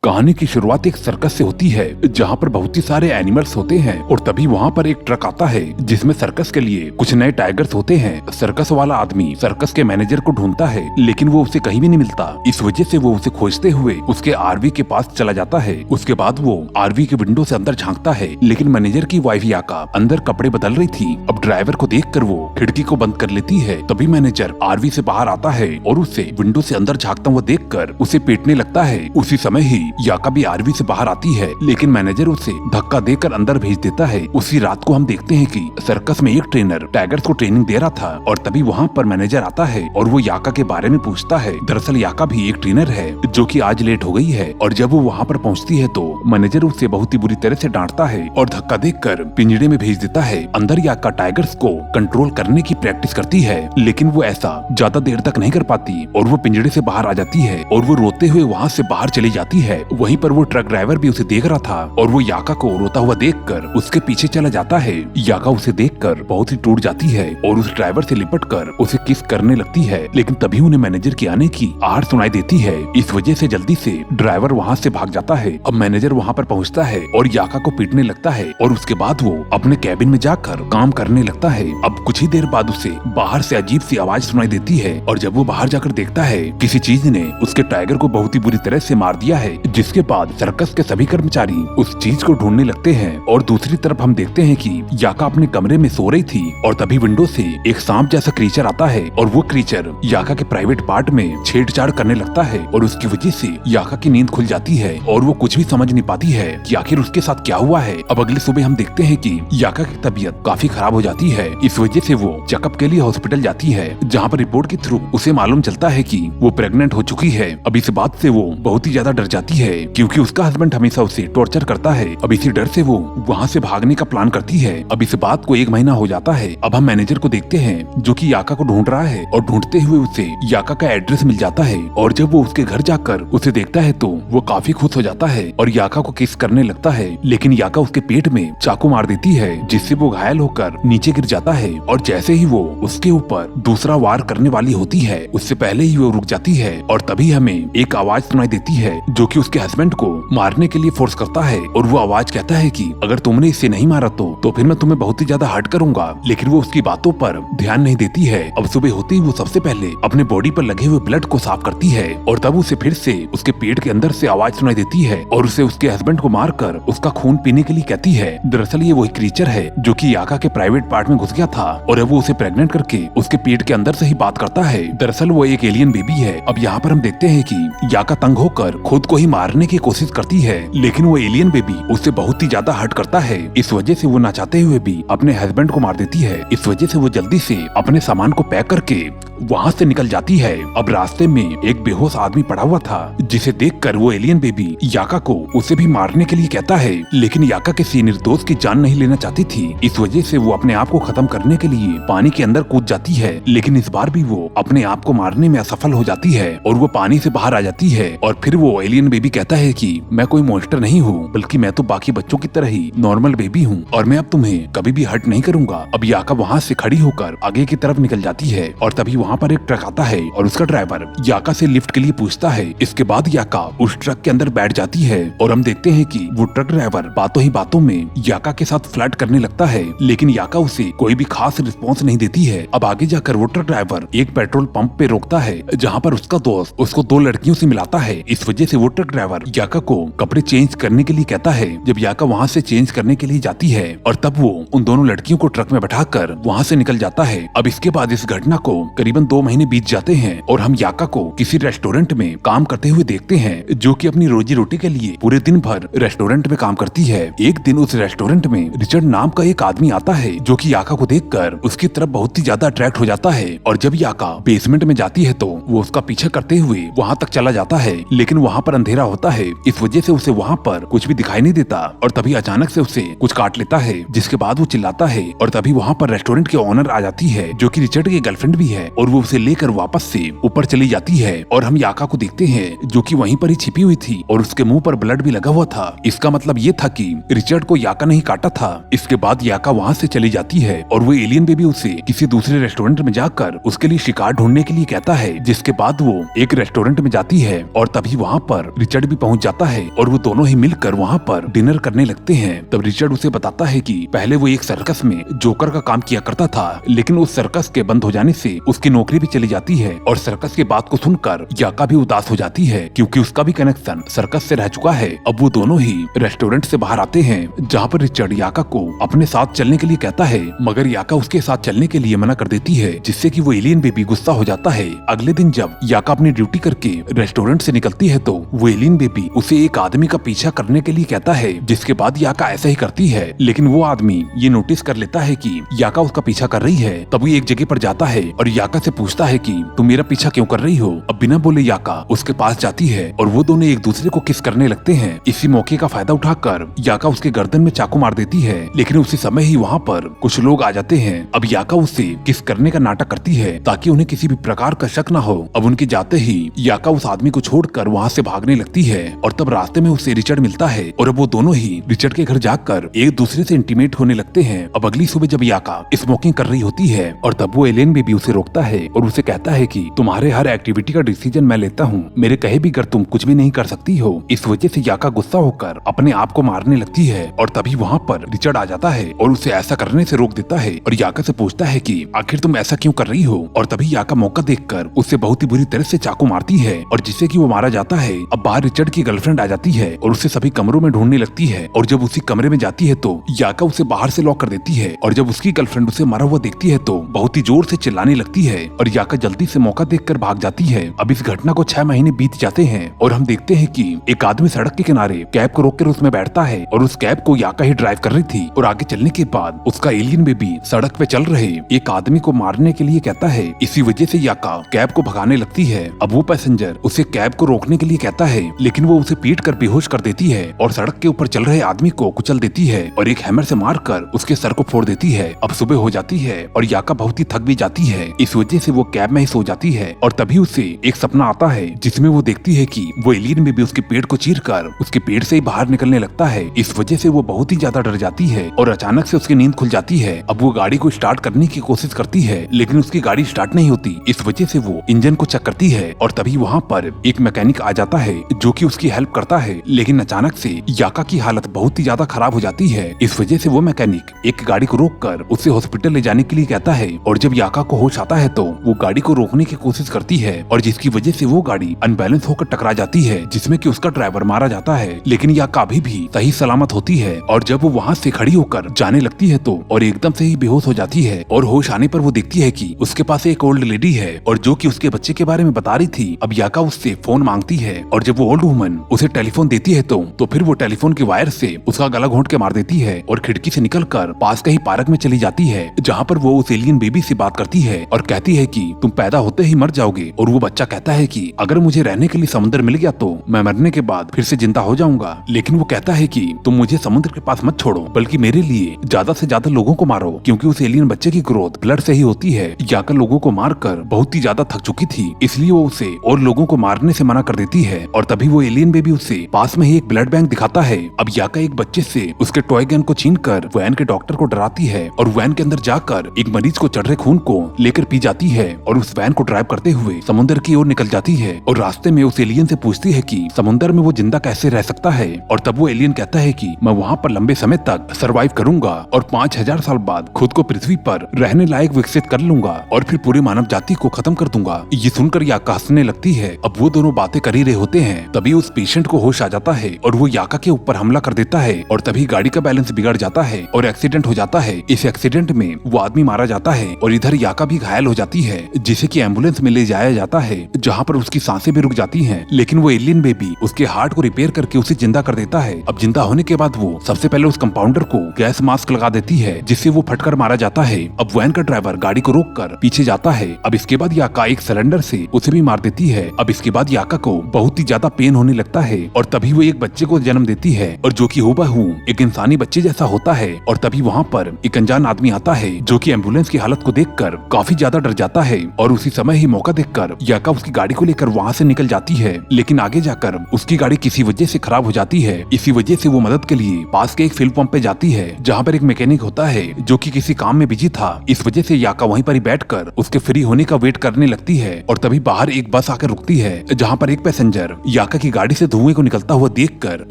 कहानी की शुरुआत एक सर्कस से होती है जहाँ पर बहुत ही सारे एनिमल्स होते हैं और तभी वहाँ पर एक ट्रक आता है जिसमें सर्कस के लिए कुछ नए टाइगर्स होते हैं। सर्कस वाला आदमी सर्कस के मैनेजर को ढूंढता है लेकिन वो उसे कहीं भी नहीं मिलता। इस वजह से वो उसे खोजते हुए उसके आरवी के पास चला जाता है। उसके बाद वो आरवी के विंडो से अंदर झांकता है लेकिन मैनेजर की वाइफ याका अंदर कपड़े बदल रही थी। अब ड्राइवर को देखकर वो खिड़की को बंद कर लेती है। तभी मैनेजर आरवी से बाहर आता है और उसे विंडो से अंदर झांकता हुआ देखकर उसे पीटने लगता है। उसी समय ही याका भी आरवी से बाहर आती है लेकिन मैनेजर उसे धक्का देकर अंदर भेज देता है। उसी रात को हम देखते हैं कि सर्कस में एक ट्रेनर टाइगर्स को ट्रेनिंग दे रहा था और तभी वहाँ पर मैनेजर आता है और वो याका के बारे में पूछता है। दरअसल याका भी एक ट्रेनर है जो कि आज लेट हो गई है और जब वो वहाँ पर पहुँचती है तो मैनेजर उसे बहुत ही बुरी तरह से डांटता है और धक्का देकर पिंजरे में भेज देता है। अंदर याका टाइगर्स को कंट्रोल करने की प्रैक्टिस करती है लेकिन वो ऐसा ज्यादा देर तक नहीं कर पाती और वो पिंजरे से बाहर आ जाती है और वो रोते हुए वहाँ से बाहर चली जाती है। वहीं पर वो ट्रक ड्राइवर भी उसे देख रहा था और वो याका को रोता हुआ देखकर उसके पीछे चला जाता है। याका उसे देखकर बहुत ही टूट जाती है और उस ड्राइवर से लिपटकर उसे किस करने लगती है लेकिन तभी उन्हें मैनेजर के आने की आहट सुनाई देती है। इस वजह से जल्दी से ड्राइवर वहाँ से भाग जाता है। अब मैनेजर वहाँ पर पहुँचता है और याका को पीटने लगता है और उसके बाद वो अपने कैबिन में जाकर काम करने लगता है। अब कुछ ही देर बाद उसे बाहर से अजीब सी आवाज सुनाई देती है और जब वो बाहर जाकर देखता है किसी चीज ने उसके टाइगर को बहुत ही बुरी तरह से मार दिया है। जिसके बाद सर्कस के सभी कर्मचारी उस चीज को ढूंढने लगते हैं और दूसरी तरफ हम देखते हैं कि याका अपने कमरे में सो रही थी और तभी विंडो से एक सांप जैसा क्रीचर आता है और वो क्रीचर याका के प्राइवेट पार्ट में छेड़छाड़ करने लगता है और उसकी वजह से याका की नींद खुल जाती है और वो कुछ भी समझ नहीं पाती है कि आखिर उसके साथ क्या हुआ है। अब अगली सुबह हम देखते हैं कि याका की तबीयत काफी खराब हो जाती है। इस वजह से वो चेकअप के लिए हॉस्पिटल जाती है जहाँ पर रिपोर्ट के थ्रू उसे मालूम चलता है कि वो प्रेग्नेंट हो चुकी है। अब इस बात से वो बहुत ही ज्यादा डर जाती है क्योंकि उसका हस्बैंड हमेशा उसे टॉर्चर करता है। अब इसी डर से वो वहाँ से भागने का प्लान करती है। अब इस बात को 1 महीना हो जाता है। अब हम मैनेजर को देखते हैं जो कि याका को ढूंढ रहा है और ढूंढते हुए उसे याका का एड्रेस मिल जाता है और जब वो उसके घर जाकर उसे देखता है तो वो काफी खुश हो जाता है और याका को किस करने लगता है लेकिन याका उसके पेट में चाकू मार देती है जिससे वो घायल होकर नीचे गिर जाता है और जैसे ही वो उसके ऊपर दूसरा वार करने वाली होती है उससे पहले ही वो रुक जाती है और तभी हमें एक आवाज सुनाई देती है जो कि उसके हस्बैंड को मारने के लिए फोर्स करता है और वो आवाज कहता है कि अगर तुमने इसे नहीं मारा तो फिर मैं तुम्हें बहुत ही ज्यादा हर्ट करूंगा। लेकिन वो उसकी बातों पर ध्यान नहीं देती है। अब सुबह होते ही वो सबसे पहले अपने बॉडी पर लगे हुए ब्लड को साफ करती है और तब उसे फिर से उसके पेट के अंदर से आवाज सुनाई देती है और उसे उसके हस्बैंड को मारकर उसका खून पीने के लिए कहती है। दरअसल ये वही क्रीचर है जो कि याका के प्राइवेट पार्ट में घुस गया था और अब वो उसे प्रेग्नेंट करके उसके पेट के अंदर से ही बात करता है। दरअसल वो एक एलियन बेबी है। अब यहाँ पर हम देखते हैं कि याका तंग होकर खुद को ही मारने की कोशिश करती है लेकिन वो एलियन बेबी उससे बहुत ही ज्यादा हर्ट करता है। इस वजह से वो ना चाहते हुए भी अपने हस्बैंड को मार देती है। इस वजह से वो जल्दी से अपने सामान को पैक करके वहाँ से निकल जाती है। अब रास्ते में एक बेहोश आदमी पड़ा हुआ था जिसे देखकर वो एलियन बेबी याका को उसे भी मारने के लिए कहता है लेकिन याका किसी निर्दोष की जान नहीं लेना चाहती थी। इस वजह से वो अपने आप को खत्म करने के लिए पानी के अंदर कूद जाती है लेकिन इस बार भी वो अपने आप को मारने में असफल हो जाती है और वो पानी से बाहर आ जाती है और फिर वो एलियन बेबी कहता है कि मैं कोई मॉन्स्टर नहीं हूँ बल्कि मैं तो बाकी बच्चों की तरह ही नॉर्मल बेबी हूँ और मैं अब तुम्हें कभी भी हर्ट नहीं करूंगा। अब याका वहाँ से खड़ी होकर आगे की तरफ निकल जाती है और तभी वहाँ पर एक ट्रक आता है और उसका ड्राइवर याका से लिफ्ट के लिए पूछता है। इसके बाद याका उस ट्रक के अंदर बैठ जाती है और हम देखते हैं कि वो ट्रक ड्राइवर बातों ही बातों में याका के साथ फ्लर्ट करने लगता है लेकिन याका उसे कोई भी खास रिस्पॉन्स नहीं देती है। अब आगे जाकर वो ट्रक ड्राइवर एक पेट्रोल पंप पे रोकता है जहाँ पर उसका दोस्त उसको 2 लड़कियों से मिलाता है। इस वजह से वो ट्रक ड्राइवर याका को कपड़े चेंज करने के लिए कहता है। जब याका वहाँ से चेंज करने के लिए जाती है और तब वो उन दोनों लड़कियों को ट्रक में बैठाकर वहाँ से निकल जाता है। अब इसके बाद इस घटना को करीबन 2 महीने बीत जाते हैं और हम याका को किसी रेस्टोरेंट में काम करते हुए देखते हैं जो कि अपनी रोजी रोटी के लिए पूरे दिन भर रेस्टोरेंट में काम करती है। एक दिन उस रेस्टोरेंट में रिचर्ड नाम का एक आदमी आता है जो कि याका को देखकर उसकी तरफ बहुत ही ज्यादा अट्रैक्ट हो जाता है और जब याका बेसमेंट में जाती है तो वो उसका पीछा करते हुए वहाँ तक चला जाता है लेकिन वहाँ पर अंधेरा होता है। इस वजह से उसे वहाँ पर कुछ भी दिखाई नहीं देता और तभी अचानक से उसे कुछ काट लेता है जिसके बाद वो चिल्लाता है और तभी वहाँ पर रेस्टोरेंट की ओनर आ जाती है जो कि रिचर्ड की गर्लफ्रेंड भी है और वो उसे लेकर वापस से ऊपर चली जाती है और हम याका को देखते हैं जो कि वहीं पर ही छिपी हुई थी और उसके मुंह पर ब्लड भी लगा हुआ था। इसका मतलब ये था कि रिचर्ड को याका नहीं काटा था। इसके बाद याका वहाँ से चली जाती है और वो एलियन बेबी उसे किसी दूसरे रेस्टोरेंट में जाकर उसके लिए शिकार ढूंढने के लिए कहता है जिसके बाद वो एक रेस्टोरेंट में जाती है और तभी वहाँ पर रिचर्ड रिचर्ड भी पहुंच जाता है और वो दोनों ही मिलकर वहाँ पर डिनर करने लगते हैं। तब रिचर्ड उसे बताता है कि पहले वो एक सर्कस में जोकर का काम किया करता था, लेकिन उस सर्कस के बंद हो जाने से उसकी नौकरी भी चली जाती है। और सर्कस के बात को सुनकर याका भी उदास हो जाती है, क्योंकि उसका भी कनेक्शन सर्कस से रह चुका है। अब वो दोनों ही रेस्टोरेंट से बाहर आते हैं, जहाँ पर रिचर्ड याका को अपने साथ चलने के लिए कहता है, मगर याका उसके साथ चलने के लिए मना कर देती है, जिससे कि वो एलियन बेबी गुस्सा हो जाता है। अगले दिन जब याका अपनी ड्यूटी करके रेस्टोरेंट से निकलती है तो वो एलियन बेबी उसे एक आदमी का पीछा करने के लिए कहता है, जिसके बाद याका ऐसा ही करती है। लेकिन वो आदमी ये नोटिस कर लेता है कि याका उसका पीछा कर रही है। तब वो एक जगह पर जाता है और याका से पूछता है कि तुम मेरा पीछा क्यों कर रही हो। अब बिना बोले याका उसके पास जाती है और वो दोनों एक दूसरे को किस करने लगते हैं। इसी मौके का फायदा उठाकर याका उसके गर्दन में चाकू मार देती है, लेकिन उसी समय ही वहाँ पर कुछ लोग आ जाते हैं। अब याका उससे किस करने का नाटक करती है ताकि उन्हें किसी भी प्रकार का शक न हो। अब उनके जाते ही याका उस आदमी को छोड़कर वहाँ से भागने लगती है और तब रास्ते में उसे रिचर्ड मिलता है और अब वो दोनों ही रिचर्ड के घर जाकर एक दूसरे से इंटीमेट होने लगते हैं। अब अगली सुबह जब याका स्मोकिंग कर रही होती है और तब वो एलियन बेबी उसे रोकता है और उसे कहता है कि तुम्हारे हर एक्टिविटी का डिसीजन मैं लेता हूँ, मेरे कहे भी कर तुम कुछ भी नहीं कर सकती हो। इस वजह से याका गुस्सा होकर अपने आप को मारने लगती है और तभी वहाँ पर रिचर्ड आ जाता है और उसे ऐसा करने से रोक देता है और याका से पूछता है कि आखिर तुम ऐसा क्यों कर रही हो। और तभी याका मौका देखकर उसे बहुत ही बुरी तरह से चाकू मारती है और जिससे कि वो मारा जाता है। अब बाहर रिचर्ड की गर्लफ्रेंड आ जाती है और उसे सभी कमरों में ढूंढने लगती है और जब उसी कमरे में जाती है तो याका उसे बाहर से लॉक कर देती है और जब उसकी गर्लफ्रेंड उसे मारा हुआ देखती है तो बहुत ही जोर से चिल्लाने लगती है और याका जल्दी से मौका देखकर भाग जाती है। अब इस घटना को 6 महीने बीत जाते हैं और हम देखते हैं कि एक आदमी सड़क के किनारे कैब को रोककर उसमें बैठता है और उस कैब को याका ही ड्राइव कर रही थी और आगे चलने के बाद उसका एलियन बेबी सड़क पे चल रहे एक आदमी को मारने के लिए कहता है। इसी वजह से याका कैब को भगाने लगती है। अब वो पैसेंजर उसे कैब को रोकने के लिए कहता है, लेकिन वो उसे पीट कर बेहोश कर देती है और सड़क के ऊपर चल रहे आदमी को कुचल देती है और एक हैमर से मारकर उसके सर को फोड़ देती है। अब सुबह हो जाती है और याका बहुत ही थक भी जाती है, इस वजह से वो कैब में ही सो जाती है और तभी उसे एक सपना आता है जिसमें वो देखती है कि वो एलियन बेबी उसके पेट को चीरकर उसके पेट से ही बाहर निकलने लगता है। इस वजह से वो बहुत ही ज्यादा डर जाती है और अचानक से उसकी नींद खुल जाती है। अब वो गाड़ी को स्टार्ट करने की कोशिश करती है, लेकिन उसकी गाड़ी स्टार्ट नहीं होती। इस वजह से वो इंजन को चेक करती है और तभी वहाँ पर एक मैकेनिक आ जाता है जो कि उसकी हेल्प करता है, लेकिन अचानक से याका की हालत बहुत ही ज्यादा खराब हो जाती है। इस वजह से वो मैकेनिक एक गाड़ी को रोककर उसे हॉस्पिटल ले जाने के लिए कहता है और जब याका को होश आता है तो वो गाड़ी को रोकने की कोशिश करती है और जिसकी वजह से वो गाड़ी अनबैलेंस होकर टकरा जाती है, जिसमें कि उसका ड्राइवर मारा जाता है, लेकिन याका अभी भी सही सलामत होती है। और जब वो वहाँ से खड़ी होकर जाने लगती है तो और एकदम से ही बेहोश हो जाती है और होश आने पर वो देखती है कि उसके पास एक ओल्ड लेडी है और जो कि उसके बच्चे के बारे में बता रही थी। अब याका उससे फोन मांगती है और जब वो ओल्ड वुमन उसे टेलीफोन देती है तो फिर वो टेलीफोन के वायर से उसका गला घोंट के मार देती है और खिड़की से निकलकर पास के ही पार्क में चली जाती है, जहाँ पर वो उस एलियन बेबी से बात करती है और कहती है कि तुम पैदा होते ही मर जाओगे। और वो बच्चा कहता है कि अगर मुझे रहने के लिए समुद्र मिल गया तो मैं मरने के बाद फिर से जिंदा हो जाऊंगा, लेकिन वो कहता है कि तुम मुझे समुद्र के पास मत छोड़ो, बल्कि मेरे लिए ज्यादा से ज्यादा लोगों को मारो, क्योंकि उस एलियन बच्चे की ग्रोथ ब्लड से ही होती है। याका लोगों को मारकर बहुत ही ज्यादा थक चुकी थी, इसलिए वो उसे और लोगों को मारने से मना कर देती है और तभी वो एलियन बेबी उसे पास में ही एक ब्लड बैंक दिखाता है। अब याका एक बच्चे से उसके टॉय गन को छीनकर वैन के डॉक्टर को डराती है और वैन के अंदर जाकर एक मरीज को चढ़ रहे खून को लेकर पी जाती है और उस वैन को ड्राइव करते हुए समुद्र की ओर निकल जाती है और रास्ते में उस एलियन से पूछती है कि समुद्र में वो जिंदा कैसे रह सकता है। और तब वो एलियन कहता है कि मैं वहाँ पर लंबे समय तक सरवाइव करूंगा और 5000 साल बाद खुद को पृथ्वी पर रहने लायक विकसित कर लूंगा और फिर पूरी मानव जाति को खत्म कर दूंगा। ये सुनकर याका हंसने लगती है। अब वो दोनों बातें कर ही रहे होते हैं, तभी उस पेशेंट को होश आ जाता है और वो याका के ऊपर हमला कर देता है और तभी गाड़ी का बैलेंस बिगड़ जाता है और एक्सीडेंट हो जाता है। इस एक्सीडेंट में वो आदमी मारा जाता है और इधर याका भी घायल हो जाती है, जिसे कि एम्बुलेंस में ले जाया जाता है, जहाँ पर उसकी सांसें भी रुक जाती हैं। लेकिन वो एलियन बेबी उसके हार्ट को रिपेयर करके उसे जिंदा कर देता है। अब जिंदा होने के बाद वो सबसे पहले उस कंपाउंडर को गैस मास्क लगा देती है, जिससे वो फटकर मारा जाता है। अब वैन का ड्राइवर गाड़ी को रोककर पीछे जाता है। अब इसके बाद याका एक सिलेंडर से उसे भी मार देती है। अब इसके बाद याका को बहुत ही ज्यादा पेन होने लगता है और तभी वो एक बच्चे को जन्म देती है और जो कि हूबहू एक इंसानी बच्चे जैसा होता है। और तभी वहाँ पर एक अनजान आदमी आता है जो कि एम्बुलेंस की हालत को देखकर काफी ज्यादा डर जाता है और उसी समय ही मौका देखकर याका उसकी गाड़ी को लेकर वहाँ से निकल जाती है, लेकिन आगे जाकर उसकी गाड़ी किसी वजह से खराब हो जाती है। इसी वजह से वो मदद के लिए पास के एक फ्यूल पंप पे जाती है, जहाँ पर एक मैकेनिक होता है जो कि किसी काम में बिजी था। इस वजह से याका वहीं पर ही बैठकर उसके फ्री होने का वेट करने लगती है और तभी बाहर एक बस आकर रुकती है, जहाँ पर एक पैसेंजर याका की गाड़ी से धुएं को निकलता हुआ देखकर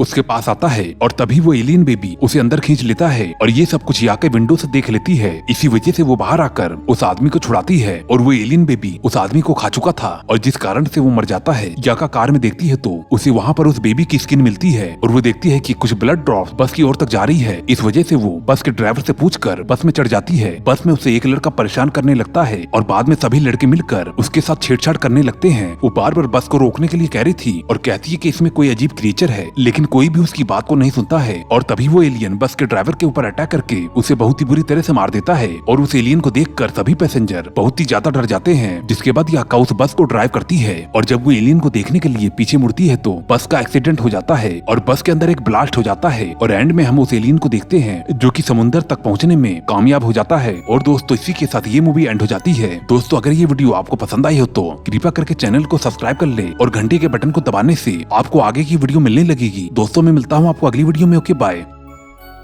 उसके पास आता है और तभी वो एलियन बेबी उसे अंदर खींच लेता है और ये सब कुछ याका विंडो से देख लेती है। इसी वजह से वो बाहर आकर उस आदमी को छुड़ाती है और वो एलियन बेबी उस आदमी को खा चुका था और जिस कारण से वो मर जाता है। याका कार में देखती है तो उसे वहाँ पर उस बेबी की स्किन मिलती है और वो देखती है कि कुछ ब्लड ड्रॉप्स बस की ओर तक जा रही है। इस वजह से वो बस के ड्राइवर से पूछकर बस में चढ़ जाती है। बस में उसे एक लड़का परेशान करने लगता है और बाद में सभी लड़के मिलकर उसके साथ छेड़छाड़ करने लगते हैं। वो बार बार बस को रोकने के लिए कह रही थी और कहती है कि इसमें कोई अजीब क्रिएचर है, लेकिन कोई भी उसकी बात को नहीं सुनता है। और तभी वो एलियन बस के ड्राइवर के ऊपर अटैक करके उसे बहुत ही बुरी तरह से मार देता है और उस एलियन को देखकर सभी पैसेंजर बहुत ही ज्यादा डर जाते हैं। जिसके बाद याका उस बस को ड्राइव करती है और जब वो एलियन को देखने के लिए पीछे मुड़ती है तो बस का एक्सीडेंट हो जाता है और बस के अंदर एक ब्लास्ट हो जाता है और एंड में हम उस एलियन को देखते हैं जो कि समुंदर तक पहुंचने में कामयाब हो जाता है। और दोस्तों इसी के साथ ये मूवी एंड हो जाती है। दोस्तों अगर ये वीडियो आपको पसंद आई हो तो कृपया करके चैनल को सब्सक्राइब कर ले और घंटे के बटन को दबाने से आपको आगे की वीडियो मिलने लगेगी। दोस्तों मैं मिलता हूँ आपको अगली वीडियो में। Okay bye.